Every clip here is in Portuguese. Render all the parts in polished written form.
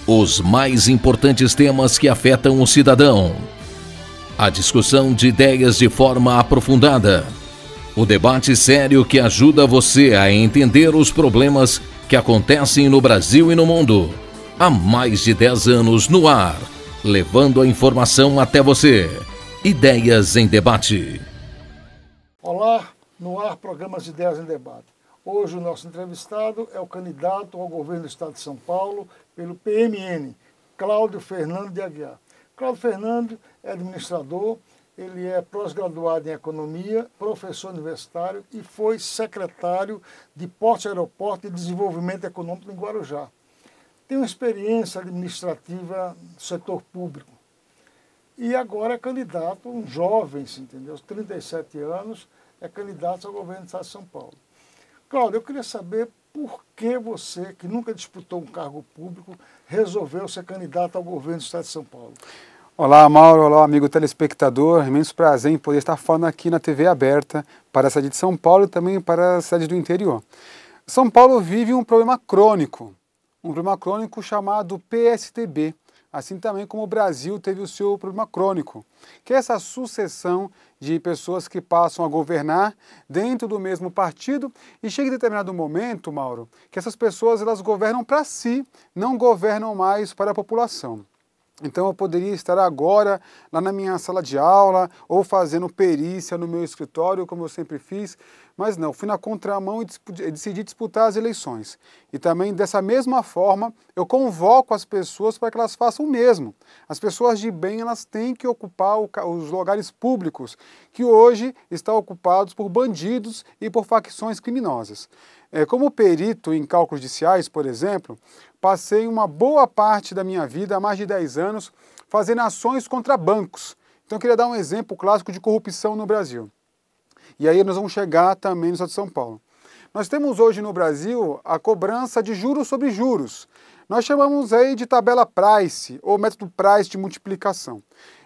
Os mais importantes temas que afetam o cidadão. A discussão de ideias de forma aprofundada. O debate sério que ajuda você a entender os problemas que acontecem no Brasil e no mundo. Há mais de 10 anos no ar, levando a informação até você. Ideias em Debate. Olá, no ar, programas de Ideias em Debate. Hoje o nosso entrevistado é o candidato ao governo do Estado de São Paulo pelo PMN, Cláudio Fernando de Aguiar. Cláudio Fernando é administrador, ele é pós-graduado em economia, professor universitário e foi secretário de Portos e Aeroportos e Desenvolvimento Econômico em Guarujá. Tem uma experiência administrativa no setor público e agora é candidato, um jovem, entendeu? 37 anos, é candidato ao governo do Estado de São Paulo. Cláudio, eu queria saber por que você, que nunca disputou um cargo público, resolveu ser candidato ao governo do Estado de São Paulo. Olá, Mauro, olá, amigo telespectador, imenso prazer em poder estar falando aqui na TV aberta para a cidade de São Paulo e também para a cidade do interior. São Paulo vive um problema crônico chamado PSDB, assim também como o Brasil teve o seu problema crônico, que é essa sucessão de pessoas que passam a governar dentro do mesmo partido e chega em determinado momento, Mauro, que essas pessoas elas governam para si, não governam mais para a população. Então eu poderia estar agora lá na minha sala de aula ou fazendo perícia no meu escritório, como eu sempre fiz, mas não, fui na contramão e decidi disputar as eleições. E também dessa mesma forma eu convoco as pessoas para que elas façam o mesmo. As pessoas de bem elas têm que ocupar os lugares públicos que hoje estão ocupados por bandidos e por facções criminosas. Como perito em cálculos judiciais, por exemplo, passei uma boa parte da minha vida, há mais de 10 anos, fazendo ações contra bancos. Então eu queria dar um exemplo clássico de corrupção no Brasil. E aí nós vamos chegar também no estado de São Paulo. Nós temos hoje no Brasil a cobrança de juros sobre juros. Nós chamamos aí de tabela Price, ou método Price de multiplicação.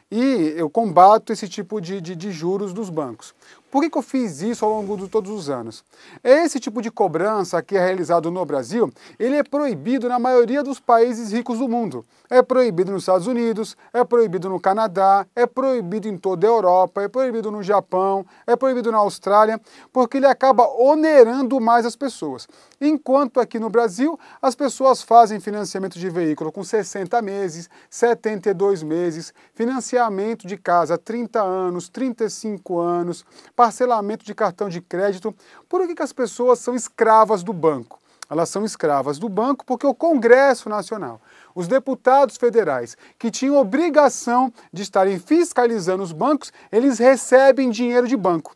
E eu combato esse tipo de juros dos bancos. Por que eu fiz isso ao longo de todos os anos? Esse tipo de cobrança que é realizado no Brasil, ele é proibido na maioria dos países ricos do mundo. É proibido nos Estados Unidos, é proibido no Canadá, é proibido em toda a Europa, é proibido no Japão, é proibido na Austrália, porque ele acaba onerando mais as pessoas. Enquanto aqui no Brasil, as pessoas fazem financiamento de veículo com 60 meses, 72 meses, financiamento de casa 30 anos, 35 anos, parcelamento de cartão de crédito. Por que as pessoas são escravas do banco? Elas são escravas do banco porque o Congresso Nacional, os deputados federais, que tinham obrigação de estarem fiscalizando os bancos, eles recebem dinheiro de banco.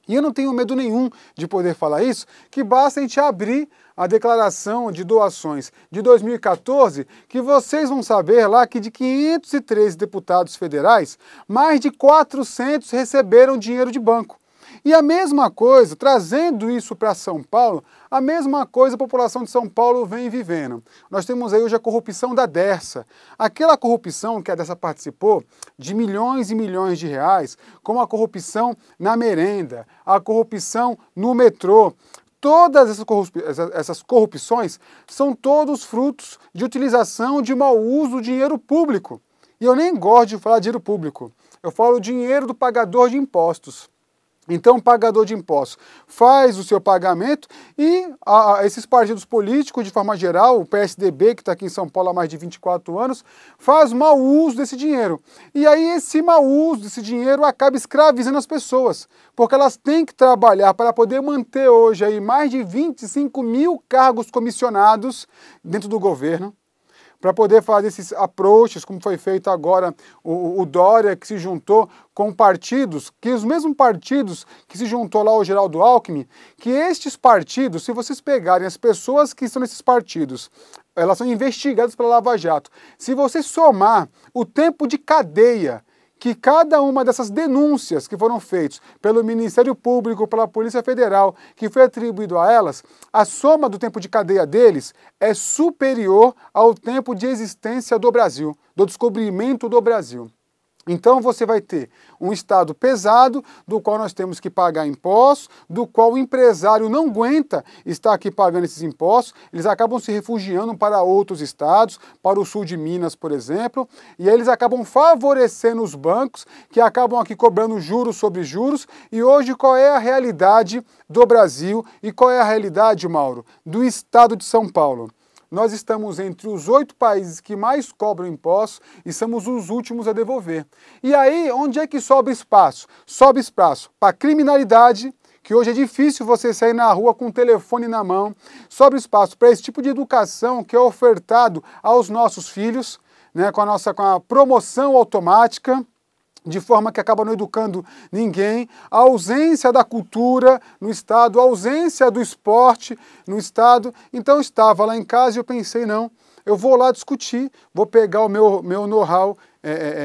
E eu não tenho medo nenhum de poder falar isso, que basta a gente abrir a declaração de doações de 2014, que vocês vão saber lá que de 513 deputados federais, mais de 400 receberam dinheiro de banco. E a mesma coisa, trazendo isso para São Paulo, a mesma coisa a população de São Paulo vem vivendo. Nós temos aí hoje a corrupção da Dersa. Aquela corrupção que a Dersa participou de milhões e milhões de reais, como a corrupção na merenda, a corrupção no metrô. Todas essas corrupções são todos frutos de utilização de mau uso do dinheiro público. E eu nem gosto de falar dinheiro público, eu falo dinheiro do pagador de impostos. Então o pagador de impostos faz o seu pagamento e esses partidos políticos, de forma geral, o PSDB, que está aqui em São Paulo há mais de 24 anos, faz mau uso desse dinheiro. E aí esse mau uso desse dinheiro acaba escravizando as pessoas, porque elas têm que trabalhar para poder manter hoje aí mais de 25 mil cargos comissionados dentro do governo, para poder fazer esses approaches, como foi feito agora o Dória, que se juntou com partidos, que os mesmos partidos que se juntou lá o Geraldo Alckmin, que estes partidos, se vocês pegarem as pessoas que estão nesses partidos, elas são investigadas pela Lava Jato. Se você somar o tempo de cadeia que cada uma dessas denúncias que foram feitas pelo Ministério Público, pela Polícia Federal, que foi atribuído a elas, a soma do tempo de cadeia deles é superior ao tempo de existência do Brasil, do descobrimento do Brasil. Então você vai ter um Estado pesado, do qual nós temos que pagar impostos, do qual o empresário não aguenta estar aqui pagando esses impostos, eles acabam se refugiando para outros estados, para o sul de Minas, por exemplo, e aí eles acabam favorecendo os bancos, que acabam aqui cobrando juros sobre juros, e hoje qual é a realidade do Brasil e qual é a realidade, Mauro, do Estado de São Paulo? Nós estamos entre os 8 países que mais cobram impostos e somos os últimos a devolver. E aí, onde é que sobra espaço? Sobra espaço para criminalidade, que hoje é difícil você sair na rua com o telefone na mão. Sobra espaço para esse tipo de educação que é ofertado aos nossos filhos, né, com a promoção automática, de forma que acaba não educando ninguém, a ausência da cultura no Estado, a ausência do esporte no Estado. Então eu estava lá em casa e eu pensei, não, eu vou lá discutir, vou pegar o meu know-how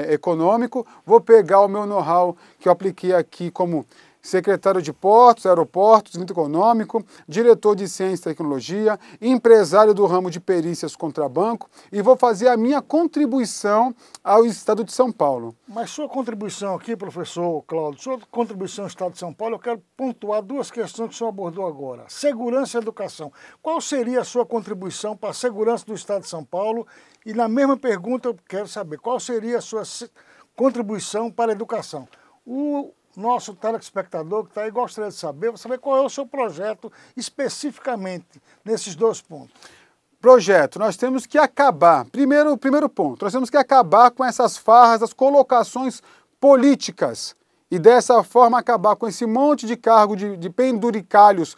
econômico, vou pegar o meu know-how que eu apliquei aqui como secretário de Portos, Aeroportos, Desenvolvimento Econômico, diretor de Ciência e Tecnologia, empresário do ramo de perícias contra banco, e vou fazer a minha contribuição ao Estado de São Paulo. Mas sua contribuição aqui, professor Cláudio, sua contribuição ao Estado de São Paulo, eu quero pontuar 2 questões que o senhor abordou agora. Segurança e educação. Qual seria a sua contribuição para a segurança do Estado de São Paulo? E na mesma pergunta eu quero saber, qual seria a sua contribuição para a educação? O nosso telespectador que está aí gostaria de saber qual é o seu projeto especificamente nesses 2 pontos. Projeto, nós temos que acabar, primeiro ponto, nós temos que acabar com essas farras, as colocações políticas e dessa forma acabar com esse monte de cargo de penduricalhos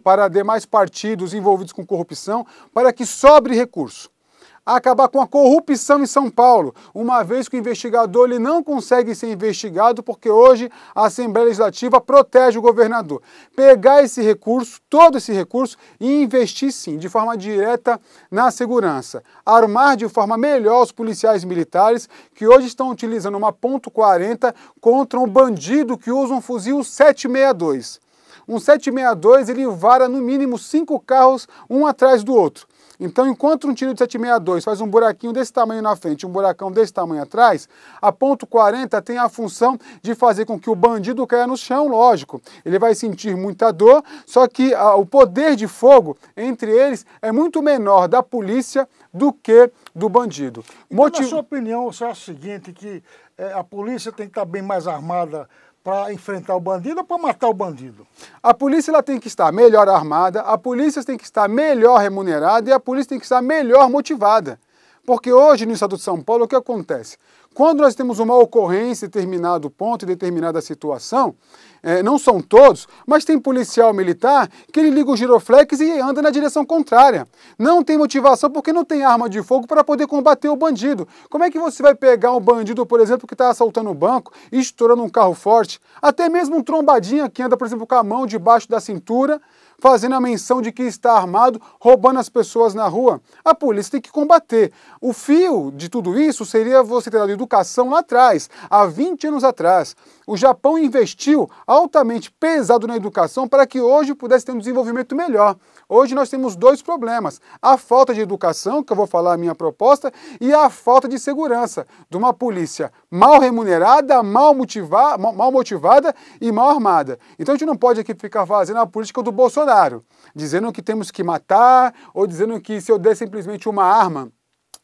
para demais partidos envolvidos com corrupção, para que sobre recurso. Acabar com a corrupção em São Paulo, uma vez que o investigador ele não consegue ser investigado porque hoje a Assembleia Legislativa protege o governador. Pegar esse recurso, todo esse recurso, e investir sim, de forma direta na segurança. Armar de forma melhor os policiais militares que hoje estão utilizando uma .40 contra um bandido que usa um fuzil 762. Um 762 ele vara no mínimo 5 carros um atrás do outro. Então, enquanto um tiro de 762 faz um buraquinho desse tamanho na frente e um buracão desse tamanho atrás, a .40 tem a função de fazer com que o bandido caia no chão, lógico. Ele vai sentir muita dor, só que o poder de fogo entre eles é muito menor da polícia do que do bandido. Então, na sua opinião, você acha o seguinte, que a polícia tem que estar bem mais armada para enfrentar o bandido ou para matar o bandido? A polícia ela tem que estar melhor armada, a polícia tem que estar melhor remunerada e a polícia tem que estar melhor motivada. Porque hoje no Estado de São Paulo o que acontece? Quando nós temos uma ocorrência em determinado ponto, em determinada situação, não são todos, mas tem policial militar que ele liga o giroflex e anda na direção contrária. Não tem motivação porque não tem arma de fogo para poder combater o bandido. Como é que você vai pegar um bandido, por exemplo, que está assaltando um banco e estourando um carro forte? Até mesmo um trombadinha que anda, por exemplo, com a mão debaixo da cintura, fazendo a menção de que está armado, roubando as pessoas na rua. A polícia tem que combater. O fio de tudo isso seria você ter dado educação lá atrás, há 20 anos atrás. O Japão investiu altamente pesado na educação para que hoje pudesse ter um desenvolvimento melhor. Hoje nós temos 2 problemas. A falta de educação, que eu vou falar a minha proposta, e a falta de segurança de uma polícia mal remunerada, mal motivada e mal armada. Então a gente não pode aqui ficar fazendo a política do Bolsonaro, dizendo que temos que matar, ou dizendo que se eu der simplesmente uma arma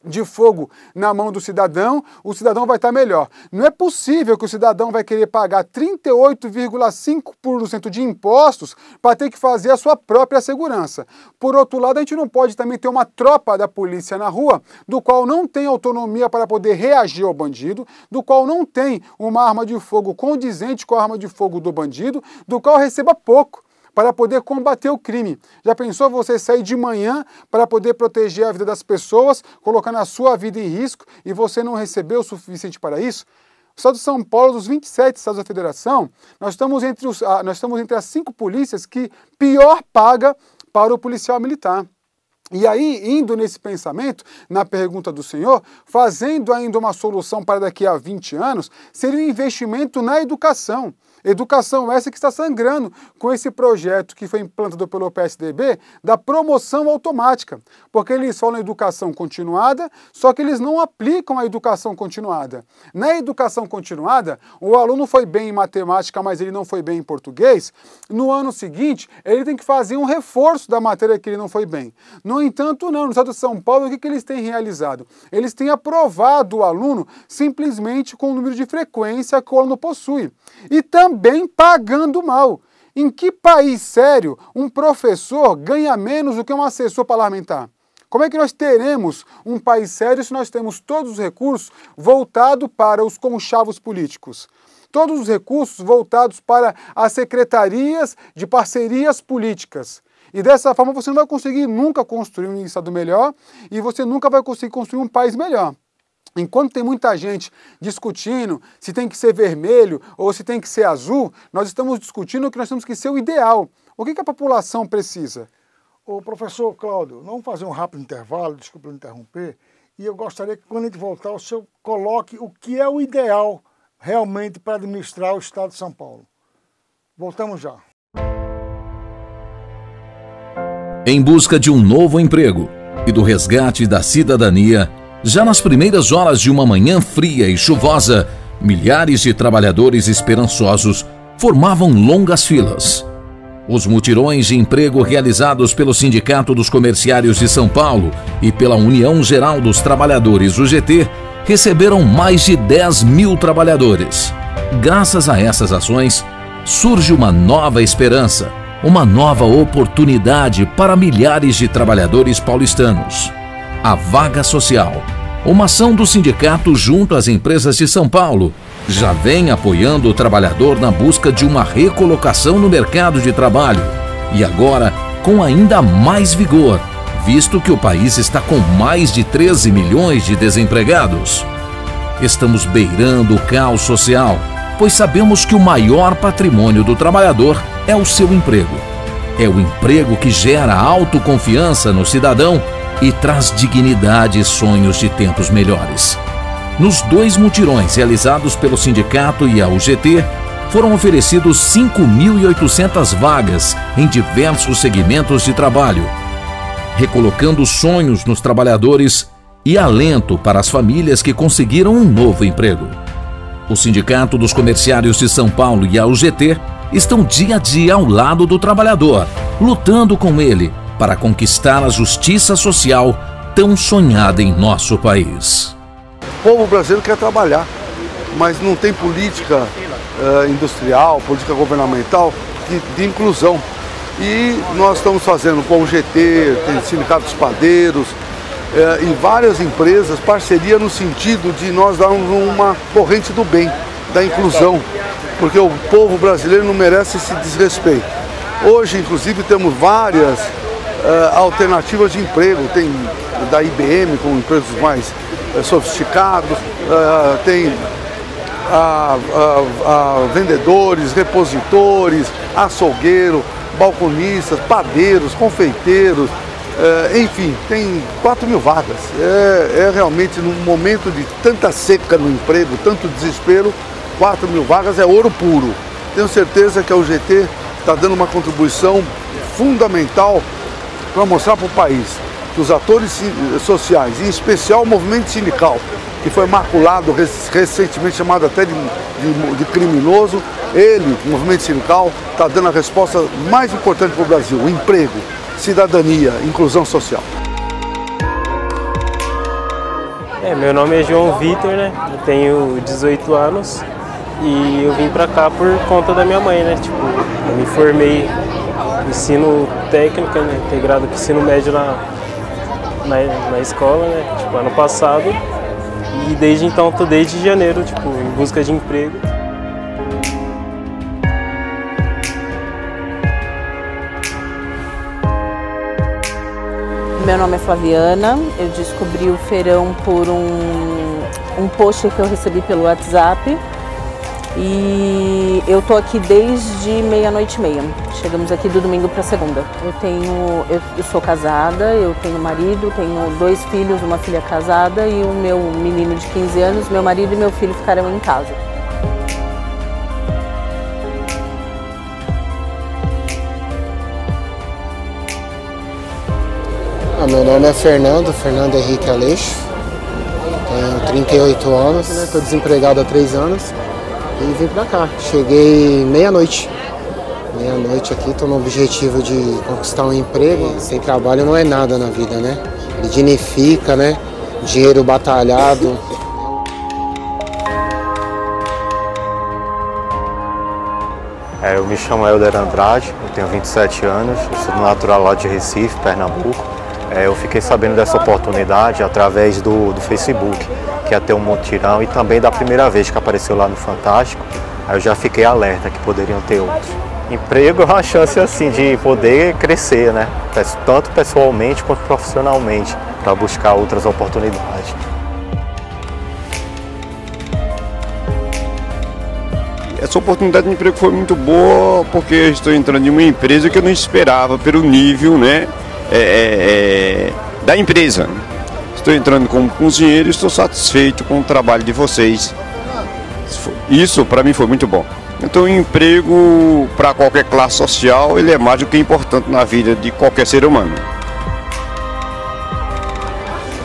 de fogo na mão do cidadão, o cidadão vai estar melhor. Não é possível que o cidadão vai querer pagar 38,5% de impostos para ter que fazer a sua própria segurança. Por outro lado, a gente não pode também ter uma tropa da polícia na rua, do qual não tem autonomia para poder reagir ao bandido, do qual não tem uma arma de fogo condizente com a arma de fogo do bandido, do qual receba pouco para poder combater o crime. Já pensou você sair de manhã para poder proteger a vida das pessoas, colocando a sua vida em risco e você não recebeu o suficiente para isso? O Estado de São Paulo, dos 27 estados da federação, nós estamos entre as 5 polícias que pior paga para o policial militar. E aí, indo nesse pensamento, na pergunta do senhor, fazendo ainda uma solução para daqui a 20 anos, seria um investimento na educação. Educação essa que está sangrando com esse projeto que foi implantado pelo PSDB da promoção automática, porque eles falam educação continuada, só que eles não aplicam a educação continuada. Na educação continuada, o aluno foi bem em matemática, mas ele não foi bem em português, no ano seguinte ele tem que fazer um reforço da matéria que ele não foi bem. No entanto, não, no estado de São Paulo, o que eles têm realizado? Eles têm aprovado o aluno simplesmente com o número de frequência que o aluno possui. E também pagando mal. Em que país sério um professor ganha menos do que um assessor parlamentar? Como é que nós teremos um país sério se nós temos todos os recursos voltados para os conchavos políticos? Todos os recursos voltados para as secretarias de parcerias políticas. E dessa forma você não vai conseguir nunca construir um estado melhor e você nunca vai conseguir construir um país melhor. Enquanto tem muita gente discutindo se tem que ser vermelho ou se tem que ser azul, nós estamos discutindo que nós temos que ser o ideal. O que a população precisa? Ô, professor Cláudio, vamos fazer um rápido intervalo, desculpa eu interromper, e eu gostaria que quando a gente voltar o senhor coloque o que é o ideal realmente para administrar o estado de São Paulo. Voltamos já. Em busca de um novo emprego e do resgate da cidadania, já nas primeiras horas de uma manhã fria e chuvosa, milhares de trabalhadores esperançosos formavam longas filas. Os mutirões de emprego realizados pelo Sindicato dos Comerciários de São Paulo e pela União Geral dos Trabalhadores, UGT, receberam mais de 10 mil trabalhadores. Graças a essas ações, surge uma nova esperança, uma nova oportunidade para milhares de trabalhadores paulistanos. A Vaga Social, uma ação do sindicato junto às empresas de São Paulo, já vem apoiando o trabalhador na busca de uma recolocação no mercado de trabalho. E agora, com ainda mais vigor, visto que o país está com mais de 13 milhões de desempregados. Estamos beirando o caos social, pois sabemos que o maior patrimônio do trabalhador é o seu emprego. É o emprego que gera autoconfiança no cidadão e traz dignidade e sonhos de tempos melhores. Nos 2 mutirões realizados pelo sindicato e a UGT, foram oferecidos 5.800 vagas em diversos segmentos de trabalho, recolocando sonhos nos trabalhadores e alento para as famílias que conseguiram um novo emprego. O Sindicato dos Comerciários de São Paulo e a UGT estão dia a dia ao lado do trabalhador, lutando com ele para conquistar a justiça social tão sonhada em nosso país. O povo brasileiro quer trabalhar, mas não tem política industrial, política governamental de inclusão. E nós estamos fazendo com o GT, tem Sindicato dos Padeiros e várias empresas, parceria no sentido de nós darmos uma corrente do bem, da inclusão, porque o povo brasileiro não merece esse desrespeito. Hoje, inclusive, temos várias alternativas de emprego, tem da IBM com empresas mais sofisticados, tem vendedores, repositores, açougueiro, balconistas, padeiros, confeiteiros, enfim, tem 4.000 vagas. É realmente, num momento de tanta seca no emprego, tanto desespero, 4.000 vagas é ouro puro. Tenho certeza que a UGT está dando uma contribuição fundamental para mostrar para o país que os atores sociais, em especial o movimento sindical, que foi maculado recentemente, chamado até de criminoso, ele, o movimento sindical, está dando a resposta mais importante para o Brasil: o emprego, cidadania, inclusão social. Meu nome é João Vitor, né? Eu tenho 18 anos e eu vim para cá por conta da minha mãe, né? Tipo, eu me formei em ensino técnico, né? Integrado com ensino médio na escola, né? Tipo, ano passado. E desde então, tô desde janeiro, tipo, em busca de emprego. Meu nome é Flaviana, eu descobri o feirão por um post que eu recebi pelo WhatsApp e eu tô aqui desde 00:30. Chegamos aqui do domingo para segunda. Eu sou casada, eu tenho marido, tenho 2 filhos, uma filha casada e o meu menino de 15 anos, meu marido e meu filho ficaram em casa. Meu nome é Fernando Henrique Aleixo, tenho 38 anos, estou desempregado há 3 anos e vim pra cá. Cheguei meia-noite aqui, estou no objetivo de conquistar um emprego. Sem trabalho não é nada na vida, né? Ele dignifica, né? Dinheiro batalhado. Eu me chamo Helder Andrade, eu tenho 27 anos, eu sou natural lá de Recife, Pernambuco. Eu fiquei sabendo dessa oportunidade através do Facebook, que ia ter um mutirão, e também da primeira vez que apareceu lá no Fantástico. Aí eu já fiquei alerta que poderiam ter outros. Emprego é uma chance assim de poder crescer, né? Tanto pessoalmente quanto profissionalmente, para buscar outras oportunidades. Essa oportunidade de emprego foi muito boa porque eu estou entrando em uma empresa que eu não esperava pelo nível, né, da empresa. Estou entrando como cozinheiro e estou satisfeito com o trabalho de vocês. Isso para mim foi muito bom. Então o emprego para qualquer classe social ele é mais do que importante na vida de qualquer ser humano.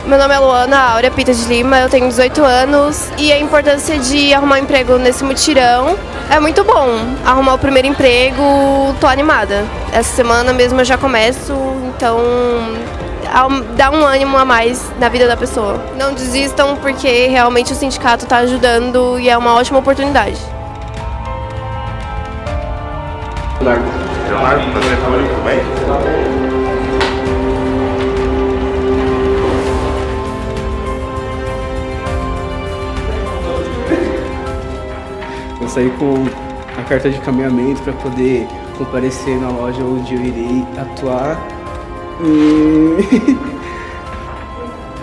Meu nome é Luana Áurea Pita de Lima, eu tenho 18 anos e a importância de arrumar um emprego nesse mutirão é muito bom. Arrumar o primeiro emprego, tô animada. Essa semana mesmo eu já começo, então dá um ânimo a mais na vida da pessoa. Não desistam porque realmente o sindicato está ajudando e é uma ótima oportunidade. Leonardo, tudo bem? Eu saí com a carta de caminhamento para poder comparecer na loja onde eu irei atuar. E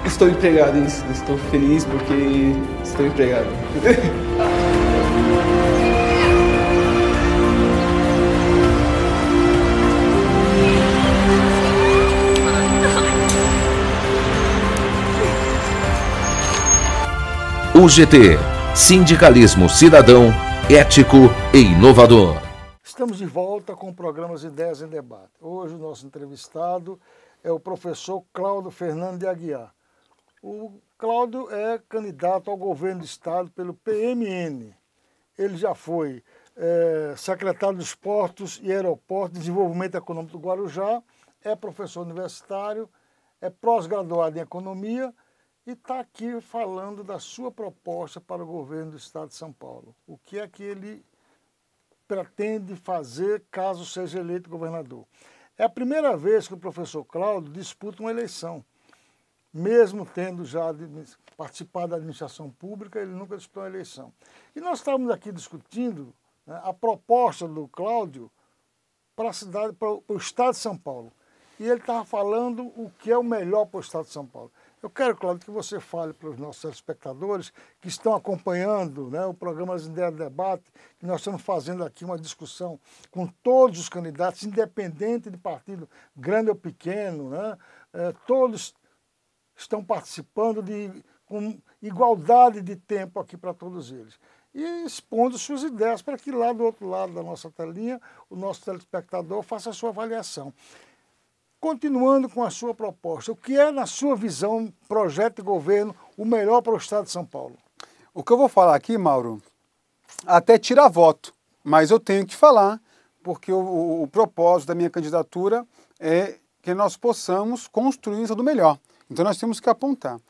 estou empregado, estou feliz porque estou empregado. UGT, Sindicalismo Cidadão, Ético e Inovador. Estamos de volta com o programa Ideias em Debate. Hoje o nosso entrevistado é o professor Cláudio Fernando de Aguiar. O Cláudio é candidato ao governo do estado pelo PMN. Ele já foi secretário dos Portos e Aeroportos de Desenvolvimento Econômico do Guarujá, é professor universitário, é pós-graduado em Economia e está aqui falando da sua proposta para o governo do estado de São Paulo. O que é que ele pretende fazer caso seja eleito governador? É a primeira vez que o professor Cláudio disputa uma eleição. Mesmo tendo já participado da administração pública, ele nunca disputou uma eleição. E nós estávamos aqui discutindo, né, a proposta do Cláudio para a cidade, para o estado de São Paulo. E ele estava falando o que é o melhor para o estado de São Paulo. Eu quero, Cláudio, que você fale para os nossos telespectadores que estão acompanhando, né, o programa As Ideias de Debate, que nós estamos fazendo aqui uma discussão com todos os candidatos, independente de partido grande ou pequeno, né, todos estão participando com igualdade de tempo aqui para todos eles. E expondo suas ideias para que lá do outro lado da nossa telinha, o nosso telespectador faça a sua avaliação. Continuando com a sua proposta, o que é, na sua visão, projeto de governo, o melhor para o estado de São Paulo? O que eu vou falar aqui, Mauro, até tira voto, mas eu tenho que falar, porque o propósito da minha candidatura é que nós possamos construir isso do melhor. Então nós temos que apontar.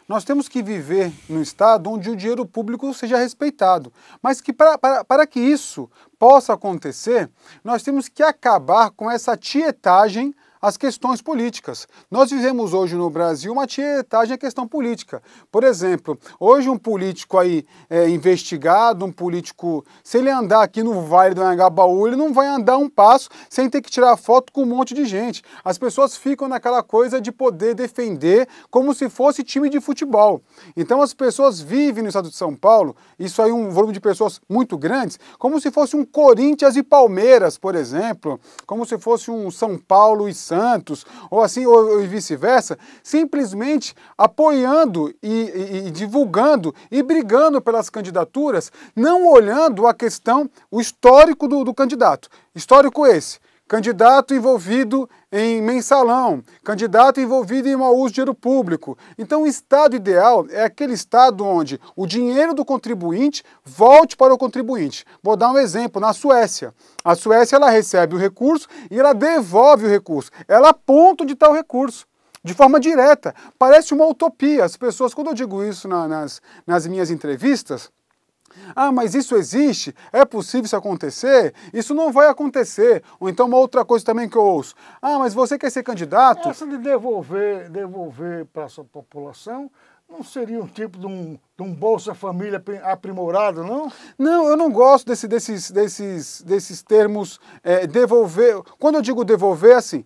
Nós temos que viver num estado onde o dinheiro público seja respeitado, mas que para que isso possa acontecer, nós temos que acabar com essa tietagem às questões políticas. Nós vivemos hoje no Brasil uma tietagem à questão política. Por exemplo, hoje um político aí investigado, um político, se ele andar aqui no Vale do Anhangabaú, ele não vai andar um passo sem ter que tirar foto com um monte de gente. As pessoas ficam naquela coisa de poder defender como se fosse time de futebol. Então as pessoas vivem no estado de São Paulo, isso aí um volume de pessoas muito grandes, como se fosse um Corinthians e Palmeiras, por exemplo, como se fosse um São Paulo e Santos, ou assim, ou vice-versa, simplesmente apoiando e divulgando e brigando pelas candidaturas, não olhando a questão, o histórico do candidato. Histórico esse, candidato envolvido em mensalão, candidato envolvido em mau uso de dinheiro público. Então o Estado ideal é aquele Estado onde o dinheiro do contribuinte volte para o contribuinte. Vou dar um exemplo, na Suécia. A Suécia ela recebe o recurso e ela devolve o recurso. Ela aponta onde está o recurso, de forma direta. Parece uma utopia. As pessoas, quando eu digo isso nas minhas entrevistas, ah, mas isso existe? É possível isso acontecer? Isso não vai acontecer. Ou então uma outra coisa também que eu ouço. Ah, mas você quer ser candidato? Essa de devolver para a sua população não seria um tipo de um Bolsa Família aprimorado, não? Não, eu não gosto desses termos devolver. Quando eu digo devolver, é assim,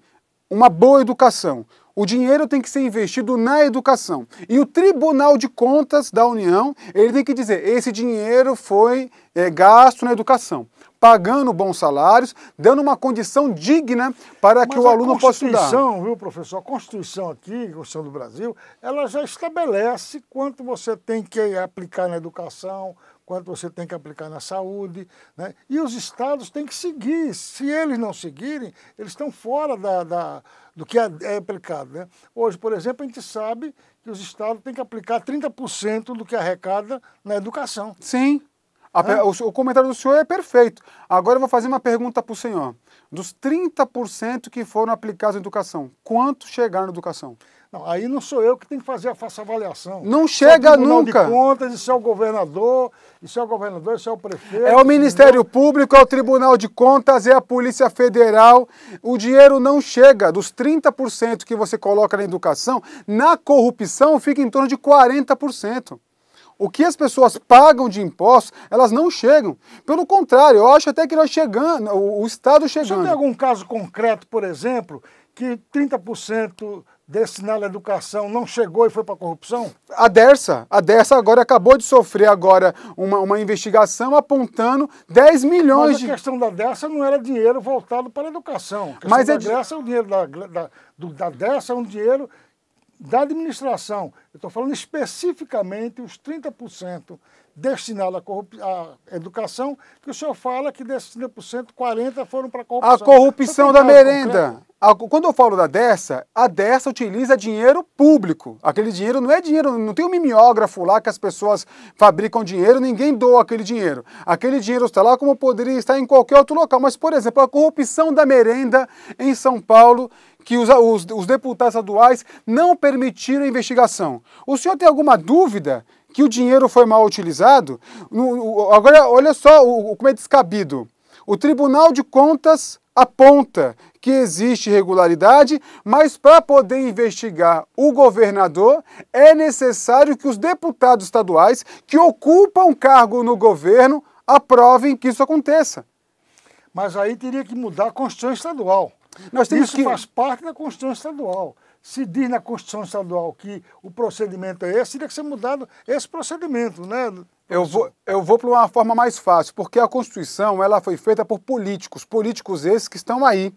uma boa educação. O dinheiro tem que ser investido na educação. E o Tribunal de Contas da União, ele tem que dizer, esse dinheiro foi gasto na educação, pagando bons salários, dando uma condição digna para que o aluno possa estudar. A Constituição, viu, professor? A Constituição aqui, a Constituição do Brasil, ela já estabelece quanto você tem que aplicar na educação, quanto você tem que aplicar na saúde, né? E os estados têm que seguir. Se eles não seguirem, eles estão fora do que é aplicado, né? Hoje, por exemplo, a gente sabe que os estados têm que aplicar 30% do que arrecada na educação. Sim. O comentário do senhor é perfeito. Agora eu vou fazer uma pergunta para o senhor. Dos 30% que foram aplicados na educação, quanto chegaram na educação? Não, aí não sou eu que tenho que fazer essa avaliação. Não chega nunca. Tribunal de Contas, isso é o governador, isso é o prefeito. É o Ministério Público, é o Tribunal de Contas, é a Polícia Federal. O dinheiro não chega. Dos 30% que você coloca na educação, na corrupção fica em torno de 40%. O que as pessoas pagam de impostos, elas não chegam. Pelo contrário, eu acho até que nós chegando, o Estado chegando. Você tem algum caso concreto, por exemplo, que 30% destinado à educação não chegou e foi para a corrupção? A Dersa agora acabou de sofrer agora uma investigação apontando 10 milhões de... Mas a questão da Dersa não era dinheiro voltado para a educação. A mas o dinheiro da Dersa é um dinheiro da administração. Eu estou falando especificamente os 30% destinados à educação, que o senhor fala que desses 30%, 40% foram para a corrupção. A corrupção da merenda. Quando eu falo da Dersa, a Dersa utiliza dinheiro público. Aquele dinheiro não é dinheiro, não tem um mimeógrafo lá que as pessoas fabricam dinheiro, ninguém doa aquele dinheiro. Aquele dinheiro está lá como poderia estar em qualquer outro local. Mas, por exemplo, a corrupção da merenda em São Paulo, que os deputados estaduais não permitiram a investigação. O senhor tem alguma dúvida que o dinheiro foi mal utilizado? Agora, olha só como é descabido. O Tribunal de Contas aponta que existe irregularidade, mas para poder investigar o governador, é necessário que os deputados estaduais que ocupam cargo no governo aprovem que isso aconteça. Mas aí teria que mudar a Constituição Estadual. Isso faz parte da Constituição Estadual. Se diz na Constituição Estadual que o procedimento é esse, teria que ser mudado esse procedimento, né? Eu vou para uma forma mais fácil, porque a Constituição ela foi feita por políticos esses que estão aí,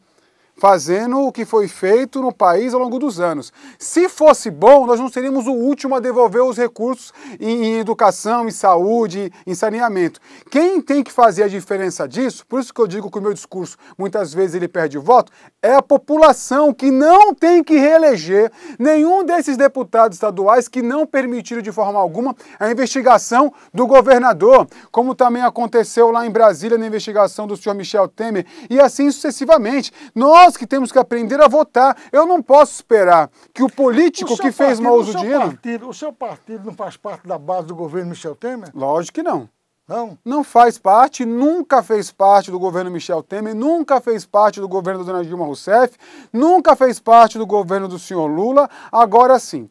fazendo o que foi feito no país ao longo dos anos. Se fosse bom, nós não seríamos o último a devolver os recursos em educação, em saúde, em saneamento. Quem tem que fazer a diferença disso, por isso que eu digo que o meu discurso muitas vezes ele perde voto, é a população que não tem que reeleger nenhum desses deputados estaduais que não permitiram de forma alguma a investigação do governador, como também aconteceu lá em Brasília na investigação do senhor Michel Temer, e assim sucessivamente. Nós que temos que aprender a votar. Eu não posso esperar que o político que fez mau uso do dinheiro... O seu partido não faz parte da base do governo Michel Temer? Lógico que não. Não? Não faz parte, nunca fez parte do governo Michel Temer, nunca fez parte do governo da dona Dilma Rousseff, nunca fez parte do governo do senhor Lula. Agora sim,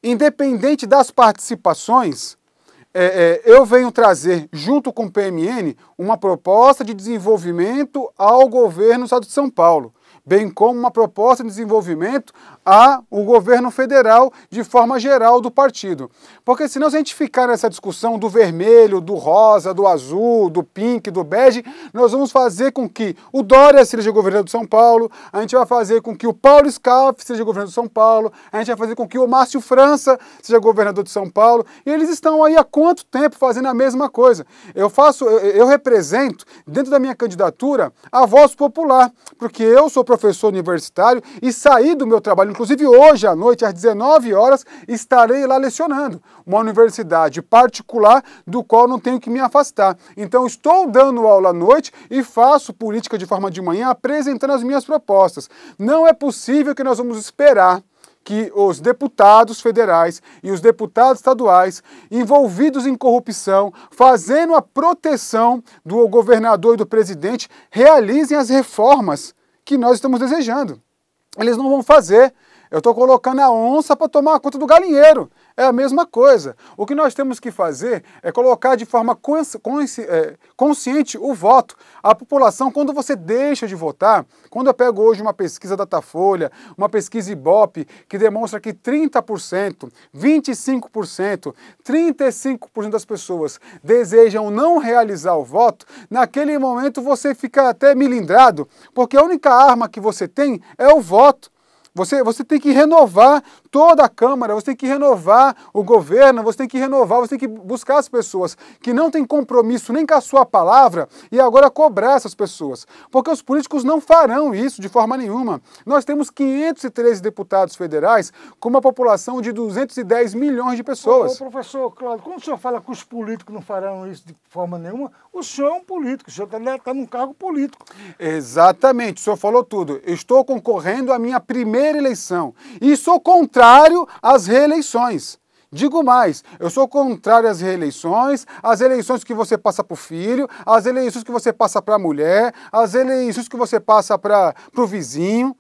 independente das participações, eu venho trazer, junto com o PMN, uma proposta de desenvolvimento ao governo do estado de São Paulo. bem como uma proposta de desenvolvimento ao governo federal de forma geral do partido. Porque senão, se a gente ficar nessa discussão do vermelho, do rosa, do azul, do pink, do bege, nós vamos fazer com que o Dória seja governador de São Paulo, a gente vai fazer com que o Paulo Scaff seja governador de São Paulo, a gente vai fazer com que o Márcio França seja governador de São Paulo, e eles estão aí há quanto tempo fazendo a mesma coisa? Eu represento, dentro da minha candidatura, a voz popular, porque eu sou professor universitário e saí do meu trabalho, inclusive hoje à noite, às 19 horas, estarei lá lecionando, uma universidade particular do qual não tenho que me afastar. Então estou dando aula à noite e faço política de forma de manhã, apresentando as minhas propostas. Não é possível que nós vamos esperar que os deputados federais e os deputados estaduais envolvidos em corrupção, fazendo a proteção do governador e do presidente, realizem as reformas que nós estamos desejando. Eles não vão fazer. Eu estou colocando a onça para tomar conta do galinheiro. É a mesma coisa. O que nós temos que fazer é colocar de forma consciente o voto. A população, quando você deixa de votar, quando eu pego hoje uma pesquisa Datafolha, uma pesquisa Ibope, que demonstra que 30%, 25%, 35% das pessoas desejam não realizar o voto, naquele momento você fica até milindrado, porque a única arma que você tem é o voto. Você tem que renovar toda a Câmara, você tem que renovar o governo, você tem que renovar, você tem que buscar as pessoas que não têm compromisso nem com a sua palavra e agora cobrar essas pessoas. Porque os políticos não farão isso de forma nenhuma. Nós temos 513 deputados federais com uma população de 210 milhões de pessoas. Ô, professor Cláudio, quando o senhor fala que os políticos não farão isso de forma nenhuma, o senhor é um político, o senhor está num cargo político. Exatamente, o senhor falou tudo. Eu estou concorrendo à minha primeira eleição e sou contrário às reeleições. Digo mais, eu sou contrário às reeleições, às eleições que você passa para o filho, às eleições que você passa para a mulher, às eleições que você passa para o vizinho.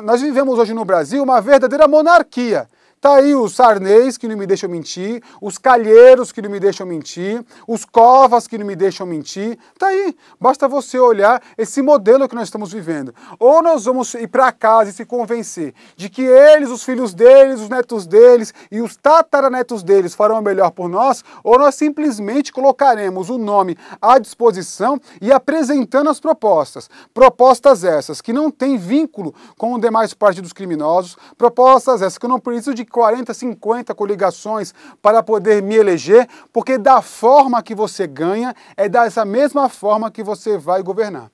Nós vivemos hoje no Brasil uma verdadeira monarquia. Tá aí os Sarneys, que não me deixam mentir, os Calheiros, que não me deixam mentir, os Covas, que não me deixam mentir. Tá aí, basta você olhar esse modelo que nós estamos vivendo. Ou nós vamos ir para casa e se convencer de que eles, os filhos deles, os netos deles e os tataranetos deles farão o melhor por nós, ou nós simplesmente colocaremos o nome à disposição e apresentando as propostas. Propostas essas que não têm vínculo com os demais partidos criminosos, propostas essas que eu não preciso de 40, 50 coligações para poder me eleger, porque da forma que você ganha, é dessa mesma forma que você vai governar.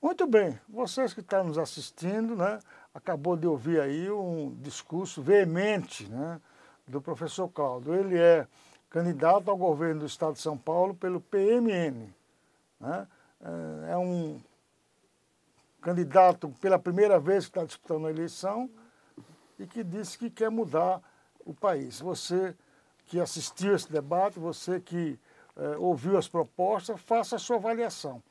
Muito bem, vocês que estão nos assistindo, né, acabou de ouvir aí um discurso veemente, né, do professor Cláudio. Ele é candidato ao governo do Estado de São Paulo pelo PMN. Né? É um candidato pela primeira vez que está disputando a eleição, e que disse que quer mudar o país. Você que assistiu esse debate, você que ouviu as propostas, faça a sua avaliação.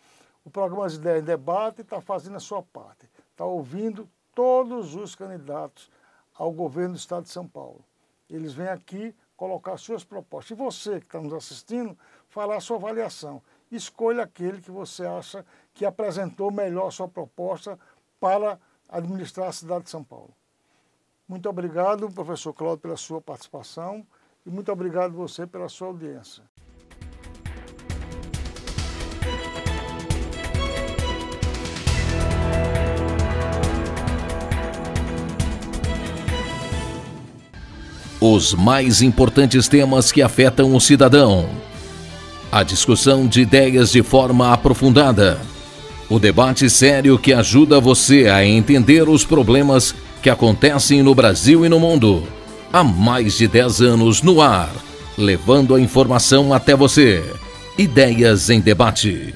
O programa As Ideias em Debate está fazendo a sua parte, está ouvindo todos os candidatos ao governo do Estado de São Paulo. Eles vêm aqui colocar suas propostas. E você que está nos assistindo, falar a sua avaliação. Escolha aquele que você acha que apresentou melhor a sua proposta para administrar a cidade de São Paulo. Muito obrigado, professor Cláudio, pela sua participação e muito obrigado você pela sua audiência. Os mais importantes temas que afetam o cidadão. A discussão de ideias de forma aprofundada. O debate sério que ajuda você a entender os problemas que acontecem no Brasil e no mundo. Há mais de 10 anos no ar, levando a informação até você. Ideias em Debate.